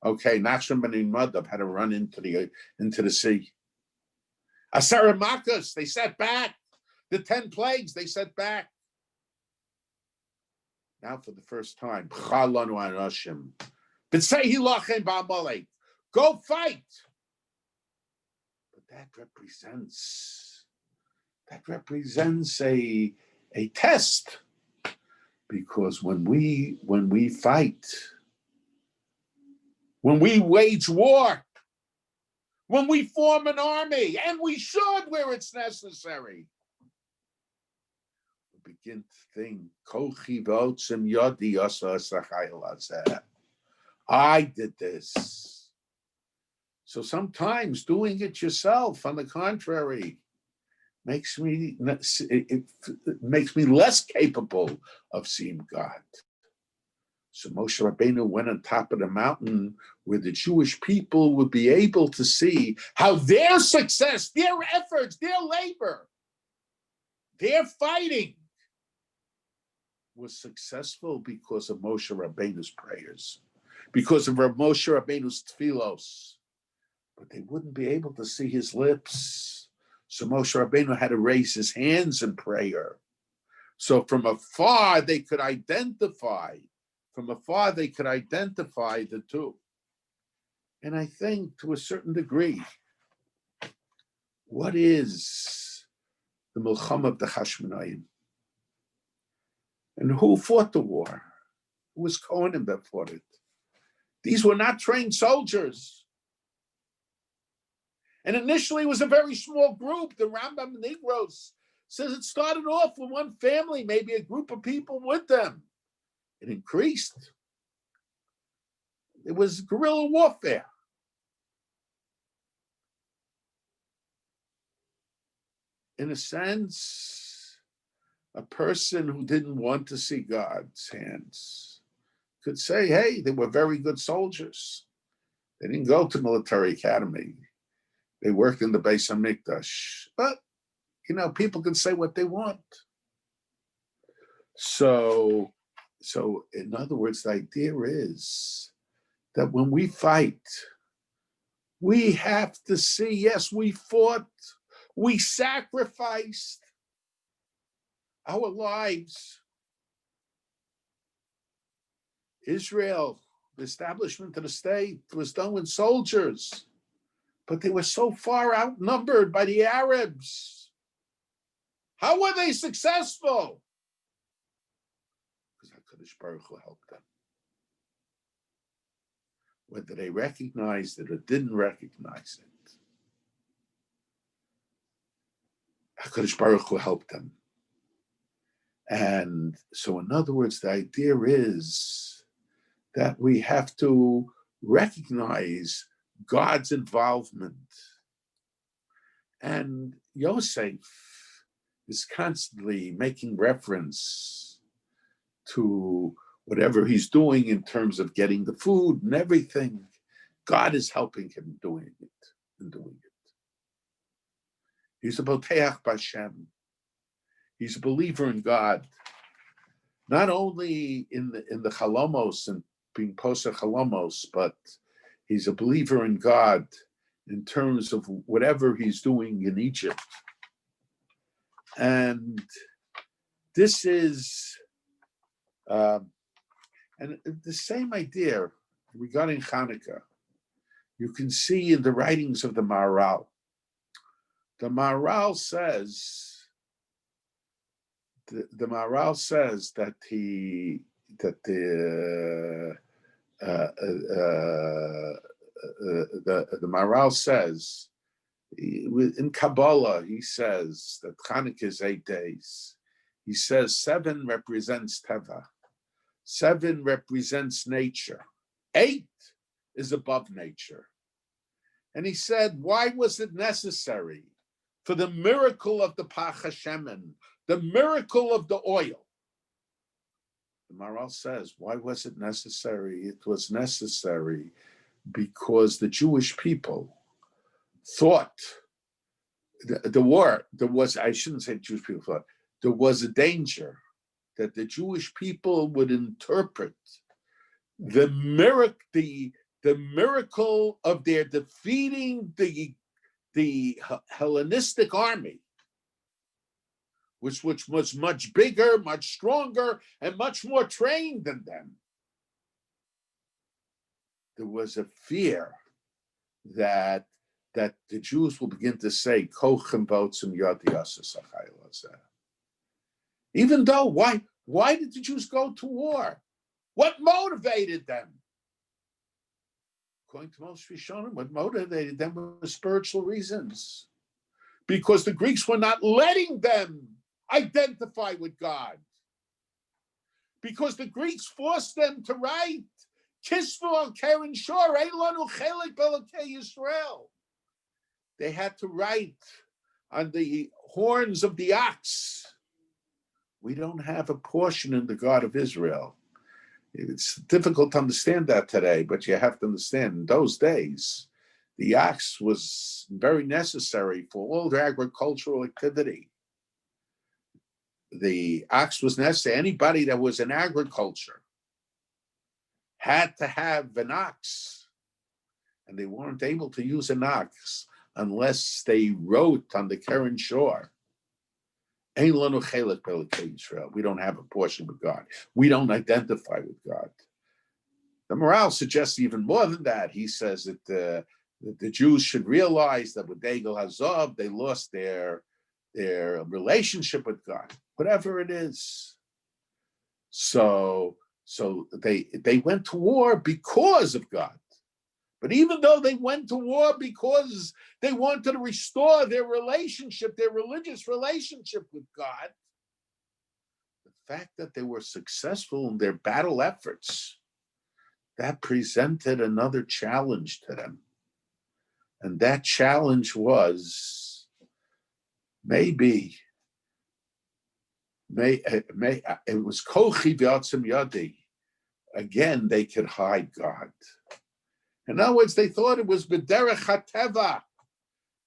Okay, Nachshon ben Madab had to run into the sea. Asara Makas, they set back. The 10 plagues, they set back. Now for the first time, go fight. that represents a test, because when we fight, when we wage war, when we form an army, and we should where it's necessary, we begin to think, I did this. So sometimes doing it yourself, on the contrary, makes me less capable of seeing God. So Moshe Rabbeinu went on top of the mountain where the Jewish people would be able to see how their success, their efforts, their labor, their fighting was successful because of Moshe Rabbeinu's prayers, because of Moshe Rabbeinu's tefillos. But they wouldn't be able to see his lips. So Moshe Rabbeinu had to raise his hands in prayer. So from afar, they could identify the two. And I think to a certain degree, what is the Milchama of the Hashmonayim? And who fought the war? It was Kohanim that fought it. These were not trained soldiers. And initially it was a very small group. The Rambam Negroes says it started off with one family, maybe a group of people with them. It increased. It was guerrilla warfare. In a sense, a person who didn't want to see God's hands could say, hey, they were very good soldiers. They didn't go to military academy. They worked in the Beis HaMikdash. But, people can say what they want. So in other words, the idea is that when we fight, we have to see, yes, we fought, we sacrificed our lives. Israel, the establishment of the state, was done with soldiers, but they were so far outnumbered by the Arabs. How were they successful? Because HaKadosh Baruch Hu helped them. Whether they recognized it or didn't recognize it, HaKadosh Baruch Hu helped them. And so, in other words, the idea is that we have to recognize God's involvement. And Yosef is constantly making reference to whatever he's doing in terms of getting the food and everything. God is helping him doing it. He's a Boteach B'Hashem. He's a believer in God, not only in the Chalomos and being Posach Chalomos, but he's a believer in God in terms of whatever he's doing in Egypt. And this is, and the same idea regarding Hanukkah, you can see in the writings of the Maharal. The Maharal says, the Maharal says that the Maharal says, in Kabbalah, he says that Chanukah is 8 days. He says 7 represents Teva. 7 represents nature. 8 is above nature. And he said, why was it necessary for the miracle of the Pach HaShemen, the miracle of the oil? The Maharal says, why was it necessary? It was necessary because the Jewish people thought the war, I shouldn't say Jewish people thought, there was a danger that the Jewish people would interpret the miracle of their defeating the Hellenistic army, which was much bigger, much stronger, and much more trained than them. There was a fear that that the Jews will begin to say, Kochem botzim yad yasas achayil hazeh. Even though, why did the Jews go to war? What motivated them? According to most Rishonim, what motivated them was spiritual reasons. Because the Greeks were not letting them identify with God. Because the Greeks forced them to write, Kisvu al Keren Shor, Eilanu Chelik Belokei Yisrael. They had to write on the horns of the ox, we don't have a portion in the God of Israel. It's difficult to understand that today, but you have to understand in those days, the ox was very necessary for all the agricultural activity. The ox was necessary. Anybody that was in agriculture had to have an ox, and they weren't able to use an ox unless they wrote on the Keren Shor, we don't have a portion with God. We don't identify with God. The morale suggests even more than that. He says that the Jews should realize that with Degel Hazov, they lost their relationship with God, whatever it is. So they went to war because of God. But even though they went to war because they wanted to restore their relationship, their religious relationship with God, the fact that they were successful in their battle efforts, that presented another challenge to them. And that challenge was it was Kochi v'atzim yadi. Again, they could hide God. In other words, they thought it was b'derech hateva.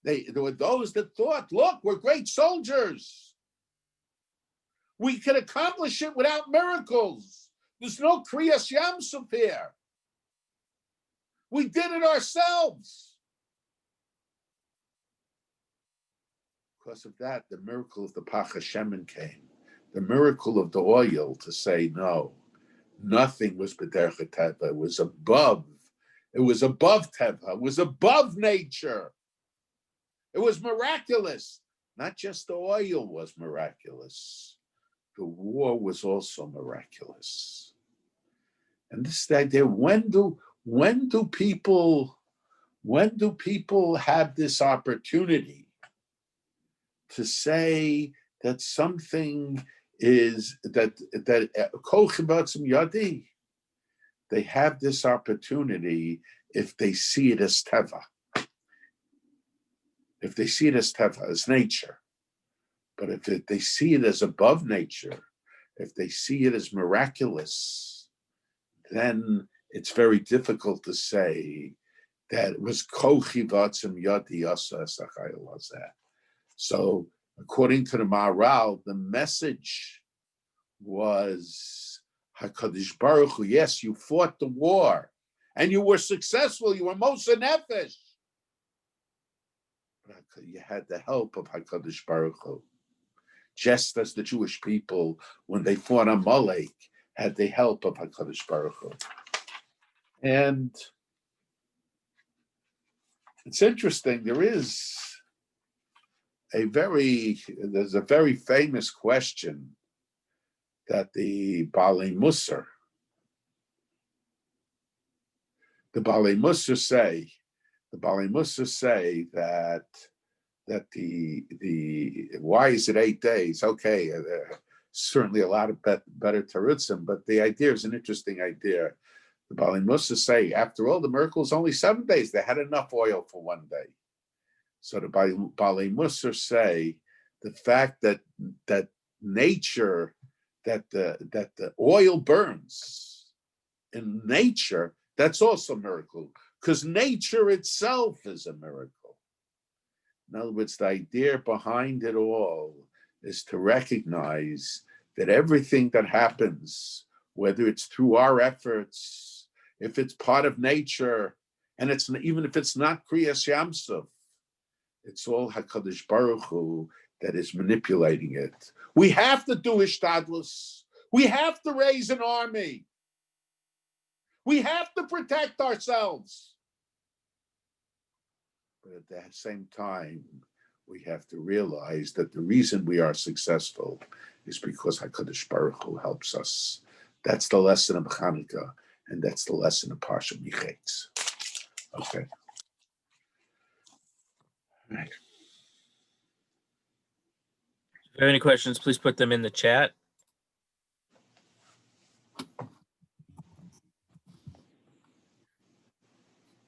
There were those that thought, look, we're great soldiers. We can accomplish it without miracles. There's no Kriyas Yamsuf here. We did it ourselves. Because of that, the miracle of the Pach HaShemen came. The miracle of the oil to say, no, nothing was b'derech hateva. It was above. It was above Teva. It was above nature. It was miraculous. Not just the oil was miraculous. The war was also miraculous. And this is the idea. When do people have this opportunity to say that something is that Kochim Batzim Yadi? They have this opportunity if they see it as teva. If they see it as teva, as nature. But if they see it as above nature, if they see it as miraculous, then it's very difficult to say that it was kochi v'atzim yadi yasa esachayil hazeh. So, according to the Maharal, the message was HaKadosh Baruch Hu, yes, you fought the war, and you were successful, you were Moshe Nefesh. But you had the help of HaKadosh Baruch Hu. Just as the Jewish people, when they fought Amalek, had the help of HaKadosh Baruch Hu. And it's interesting, there's a very famous question that the Balei Musar say that the why is it 8 days? Okay, certainly a lot of better terutzim, but the idea is an interesting idea. The Balei Musar say, after all, the miracle is only 7 days. They had enough oil for 1 day. So the Balei Musar say the fact that nature, that the oil burns in nature, that's also a miracle, because nature itself is a miracle. In other words, the idea behind it all is to recognize that everything that happens, whether it's through our efforts, if it's part of nature, and it's even if it's not Kriyas Yamsuf, it's all HaKadosh Baruch Hu that is manipulating it. We have to do Hishtadlus. We have to raise an army. We have to protect ourselves. But at the same time, we have to realize that the reason we are successful is because HaKadosh Baruch Hu helps us. That's the lesson of Hanukkah, and that's the lesson of Parshas Mikeitz. Okay. All right. If you have any questions, please put them in the chat.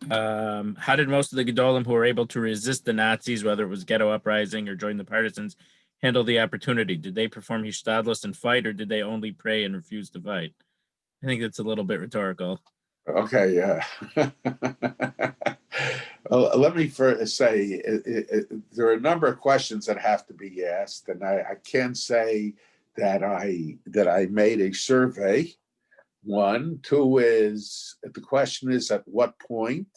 How did most of the Gedolim who were able to resist the Nazis, whether it was ghetto uprising or join the partisans, handle the opportunity? Did they perform Hishtadlus and fight, or did they only pray and refuse to fight? I think that's a little bit rhetorical. Okay, yeah. Well, let me first say there are a number of questions that have to be asked, and I can't say that I made a survey. One, two is the question is at what point,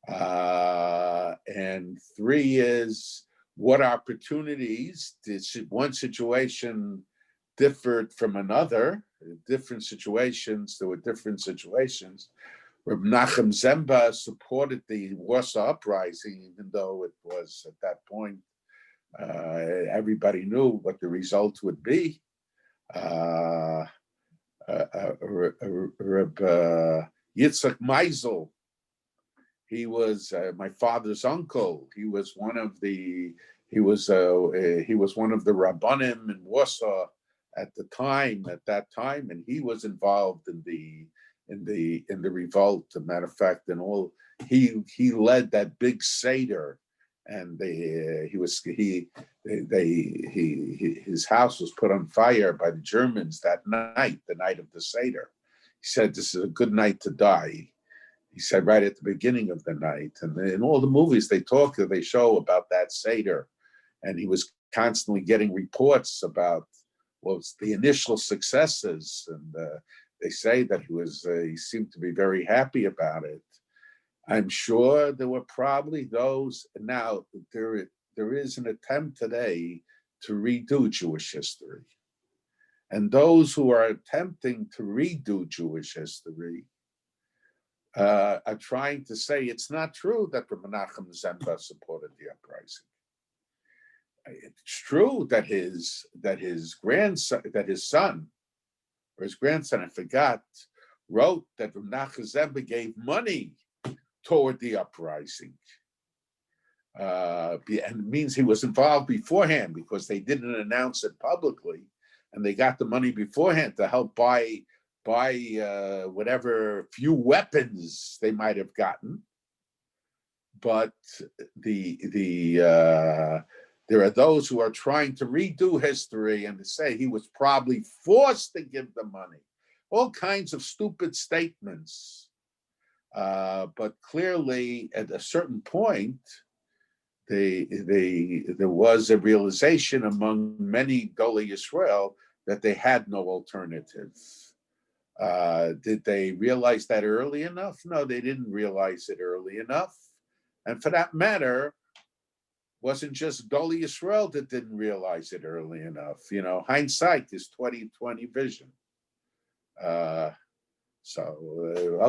and three is what opportunities did one situation differed from another. Different situations, there were different situations. Reb Nachum Zemba supported the Warsaw Uprising, even though it was at that point, everybody knew what the result would be. Reb Yitzhak Meisel, he was my father's uncle. He was one of the Rabbanim in Warsaw at that time, and he was involved in the revolt. As a matter of fact, he led that big Seder, and his house was put on fire by the Germans that night, the night of the Seder. He said, "This is a good night to die." He said right at the beginning of the night, and in all the movies they show about that Seder, and he was constantly getting reports about the initial successes, and they say that he seemed to be very happy about it. I'm sure there were probably those. Now there is an attempt today to redo Jewish history, and those who are attempting to redo Jewish history are trying to say it's not true that Rabbi Menachem Zemba supported the uprising. It's true that his son, I forgot, wrote that Rabbi Menachem Zemba gave money toward the uprising. And it means he was involved beforehand because they didn't announce it publicly, and they got the money beforehand to help buy whatever few weapons they might have gotten. But there are those who are trying to redo history and to say he was probably forced to give the money. All kinds of stupid statements. But clearly, at a certain point, there was a realization among many Golei Yisrael that they had no alternative. Did they realize that early enough? No, they didn't realize it early enough. And for that matter, wasn't just Golei Yisrael that didn't realize it early enough. Hindsight is 20/20 vision.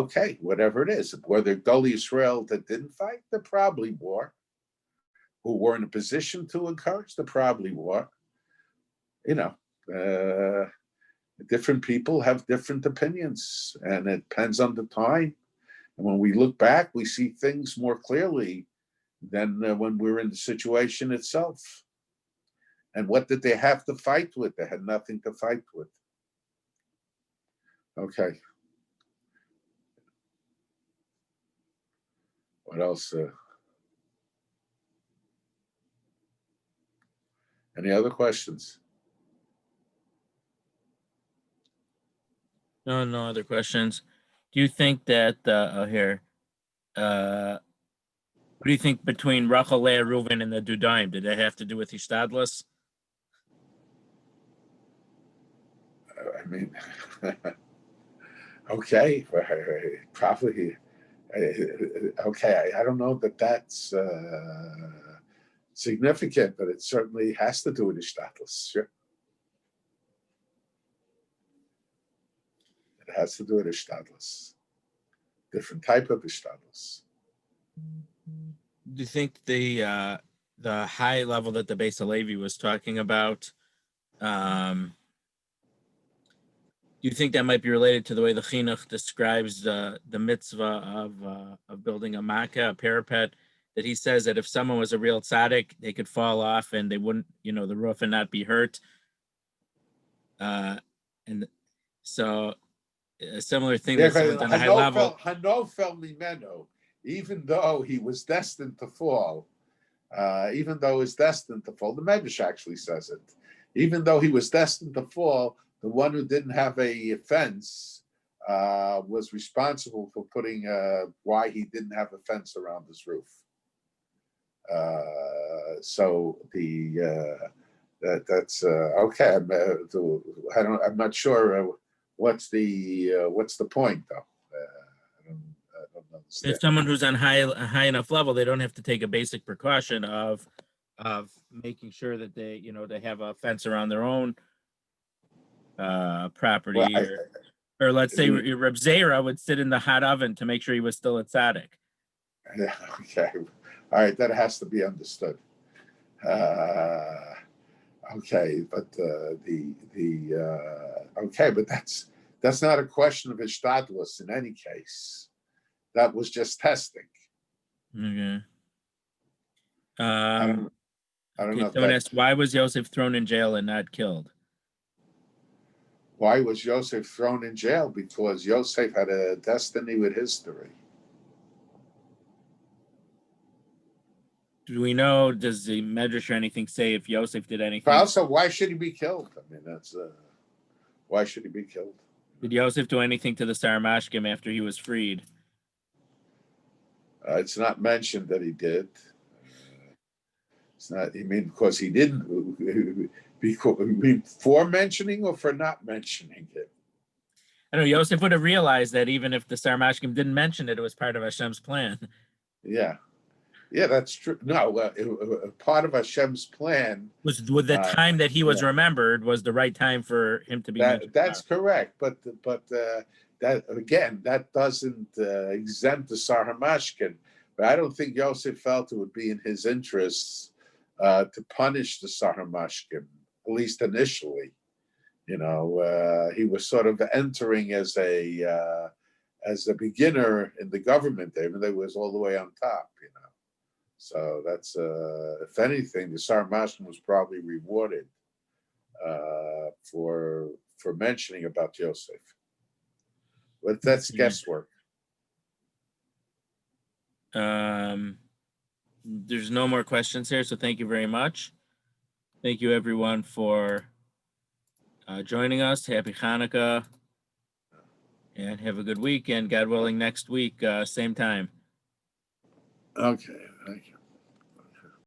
Okay, whatever it is. Were there Golei Yisrael that didn't fight? There probably were. Who were in a position to encourage? There probably were. Different people have different opinions, and it depends on the time. And when we look back, we see things more clearly than when we're in the situation itself. And what did they have to fight with? They had nothing to fight with. Okay. What else? Any other questions? No other questions. Do you think that what do you think between Rachel, Leah, Reuven, and the Dudaim? Did they have to do with Hishtadlus? I mean, okay, probably. Okay, I don't know that that's significant, but it certainly has to do with Hishtadlus. Sure. It has to do with Hishtadlus. Different type of Hishtadlus. do you think the high level that the Beis Halevi was talking about, do you think that might be related to the way the Chinuch describes the mitzvah of building a makkah, a parapet? That he says that if someone was a real tzaddik, they could fall off and they wouldn't, the roof and not be hurt. And so a similar thing that someone's on a high level. Hanofel mimeno, even though he was destined to fall, even though he's destined to fall, the Medrash actually says it. Even though he was destined to fall, the one who didn't have a fence was responsible for putting why he didn't have a fence around his roof. So that's okay. I'm not sure what's the point though. I don't understand. If someone who's on a high enough level, they don't have to take a basic precaution of making sure that they have a fence around their own property, Well, or let's say Reb Zera would sit in the hot oven to make sure he was still a tzaddik. Okay, all right, that has to be understood. Okay, but okay, but that's not a question of Hishtadlus in any case. That was just testing. Okay. I don't know. Someone asked, why was Yosef thrown in jail and not killed? Why was Yosef thrown in jail? Because Yosef had a destiny with history. Do we know, does the Medrash or anything say if Yosef did anything? But also, why should he be killed? I mean, that's why should he be killed? Did Yosef do anything to the Sarmashkim after he was freed? It's not mentioned that he did. It's not. I mean, because he didn't. For mentioning or for not mentioning it? I know Yosef would have realized that even if the Sarmashkim didn't mention it, it was part of Hashem's plan. Yeah, that's true. No, part of Hashem's plan was with the time that he was remembered was the right time for him to be mentioned. That's correct, but that again, that doesn't exempt the Sar Hamashkin. But I don't think Yosef felt it would be in his interests to punish the Sar Hamashkin, at least initially. He was sort of entering as a beginner in the government, even though he was all the way on top. So that's if anything, the Sar Hamashkin was probably rewarded for mentioning about Yosef. But that's guesswork. There's no more questions here, so thank you very much. Thank you everyone for joining us. Happy Hanukkah, and have a good week. And God willing, next week, same time. Okay, thank you.